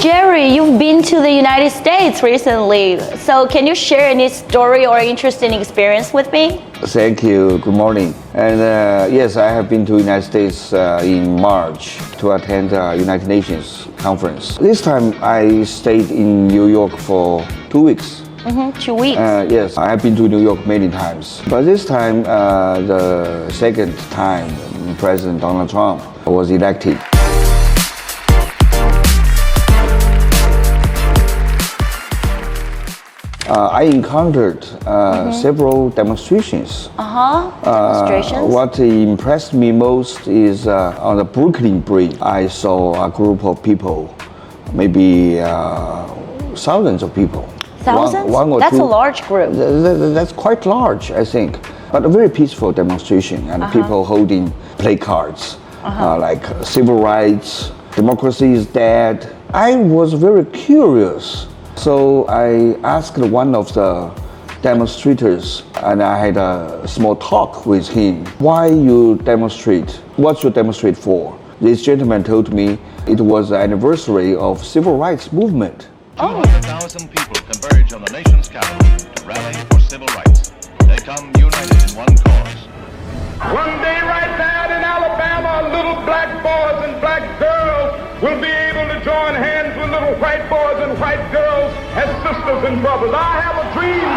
Jerry, you've been to the United States recently. So can you share any story or interesting experience with me? Thank you. Good morning. And yes, I have been to the United States in March to attend the United Nations conference. This time I stayed in New York for 2 weeks. 2 weeks. Yes, I have been to New York many times. But this time, the second time, President Donald Trump was elected. I encountered several demonstrations. Demonstrations? What impressed me most is on the Brooklyn Bridge, I saw a group of people, maybe thousands of people. Thousands? One or That's two. a large group. That's quite large, I think. But a very peaceful demonstration, and people holding placards like civil rights, democracy is dead. I was very curious. So I asked one of the demonstrators, and I had a small talk with him. Why you demonstrate? What you demonstrate for? This gentleman told me it was the anniversary of civil rights movement. 200,000 people converge on the nation's capital to rally for civil rights. They come united in one cause. One day right now in Alabama, little black boys and black girls will be able to join hands with little white boys and white girls as sisters and brothers. I have a dream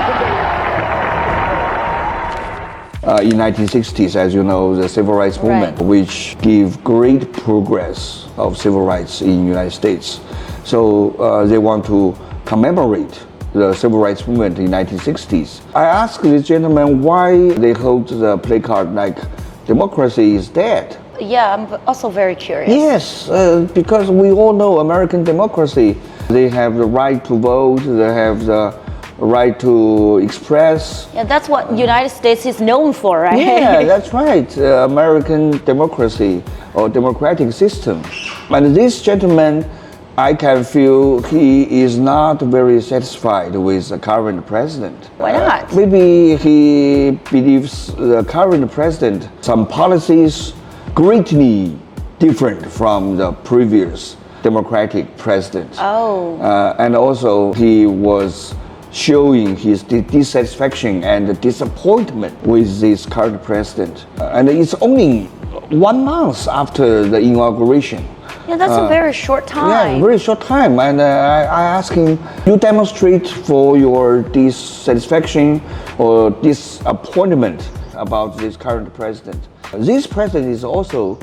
today. In 1960s, as you know, the civil rights movement, which gave great progress of civil rights in the United States. So they want to commemorate the civil rights movement in 1960s. I asked this gentleman why they hold the placard like democracy is dead. Yeah, I'm also very curious. Yes, because we all know American democracy. They have the right to vote, they have the right to express. Yeah, that's what United States is known for, right? Yeah, that's right. American democracy or democratic system. And this gentleman, I can feel he is not very satisfied with the current president. Why not? Maybe he believes the current president, some policies greatly different from the previous democratic president. And also he was showing his dissatisfaction and disappointment with this current president. And it's only 1 month after the inauguration. Yeah, that's a very short time. Yeah, very short time. And I asked him, you demonstrate for your dissatisfaction or disappointment about this current president. This president is also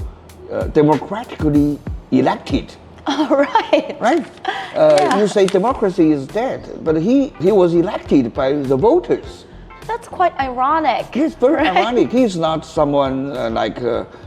democratically elected. Right. Right? You say democracy is dead, but he was elected by the voters. That's quite ironic. It's very ironic. He's not someone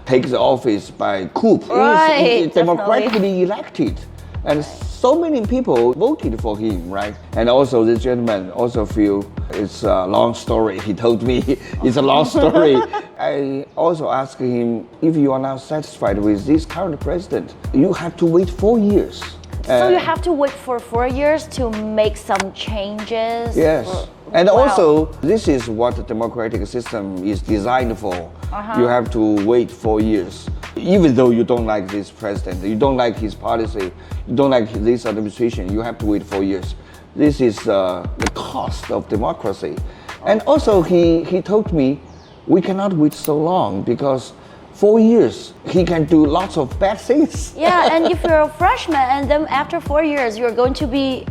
takes the office by coup. Right, He's democratically elected. And so many people voted for him, right? And also this gentleman also feel it's a long story. He told me it's a long story. I also asked him, if you are not satisfied with this current president, you have to wait 4 years. So you have to wait for 4 years to make some changes? Yes. And Wow. also, this is what the democratic system is designed for. You have to wait 4 years. Even though you don't like this president, you don't like his policy, you don't like this administration, you have to wait 4 years. This is the cost of democracy. And also, he told me, we cannot wait so long because 4 years, he can do lots of bad things. Yeah, and if you're a freshman and then after 4 years, you're going to be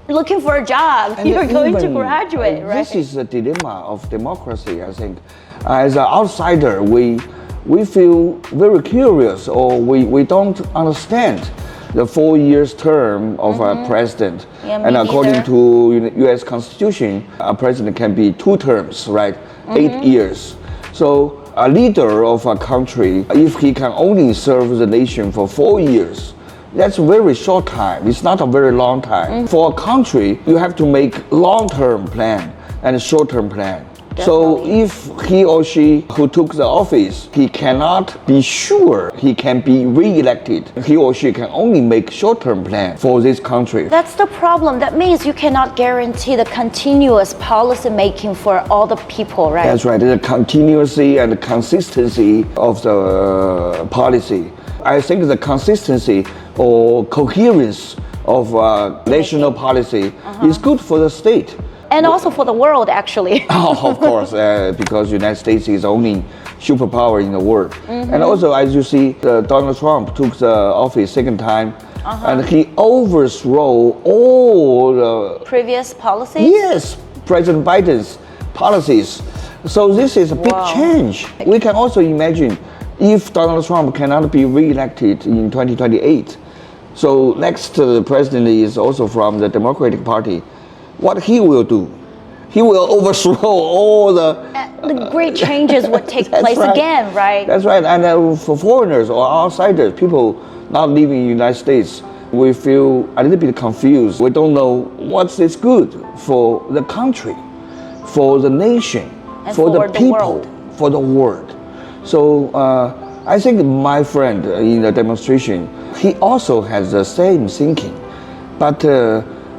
looking for a job, And you're going to even, graduate, right? This is the dilemma of democracy, I think. As an outsider, we feel very curious, or we don't understand the 4 years term of a president. Yeah, me and according neither. to U.S. Constitution, a president can be 2 terms, right? 8 years. So a leader of a country, if he can only serve the nation for 4 years, that's a very short time. It's not a very long time. For a country, you have to make long-term plan and short-term plan. So if he or she who took the office, he cannot be sure he can be re-elected. He or she can only make short-term plan for this country. That's the problem. That means you cannot guarantee the continuous policy making for all the people, right? That's right. The continuity and the consistency of the policy. I think the consistency or coherence of national policy is good for the state. And also for the world, actually. Oh, of course, because United States is only superpower in the world. And also, as you see, Donald Trump took the office second time, and he overthrew all the Previous policies? yes, President Biden's policies. So this is a big Wow. change. We can also imagine if Donald Trump cannot be re-elected in 2028. So next president is also from the Democratic Party. What he will do? He will overthrow all the The great changes would take That's place right. again, right? That's right. And for foreigners or outsiders, people not living in the United States, we feel a little bit confused. We don't know what's this good for the country, for the nation, And for the for the people, world. for the world. So I think my friend in the demonstration, he also has the same thinking, but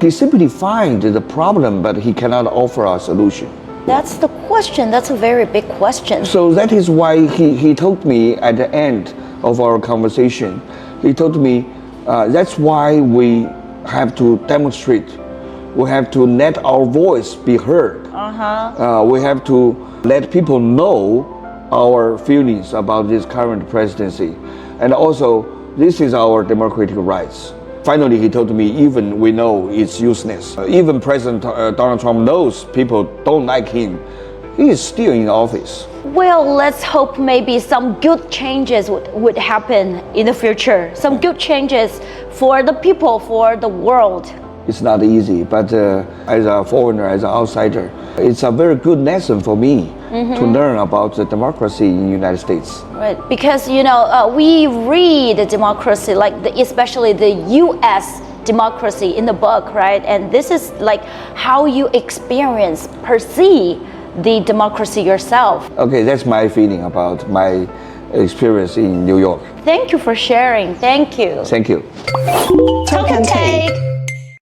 he simply find the problem, but he cannot offer a solution. That's the question. That's a very big question. So that is why he told me at the end of our conversation, he told me that's why we have to demonstrate. We have to let our voice be heard. We have to let people know our feelings about this current presidency. And also, this is our democratic rights. Finally, he told me even we know it's useless. Even President Donald Trump knows people don't like him. He is still in office. Well, let's hope maybe some good changes would happen in the future. Some good changes for the people, for the world. It's not easy, but as a foreigner, as an outsider, it's a very good lesson for me to learn about the democracy in the United States. Right, because we read democracy, like especially the U.S. democracy in the book, right? And this is like how you perceive the democracy yourself. Okay, that's my feeling about my experience in New York. Thank you for sharing. Thank you. Thank you. Talk and Take.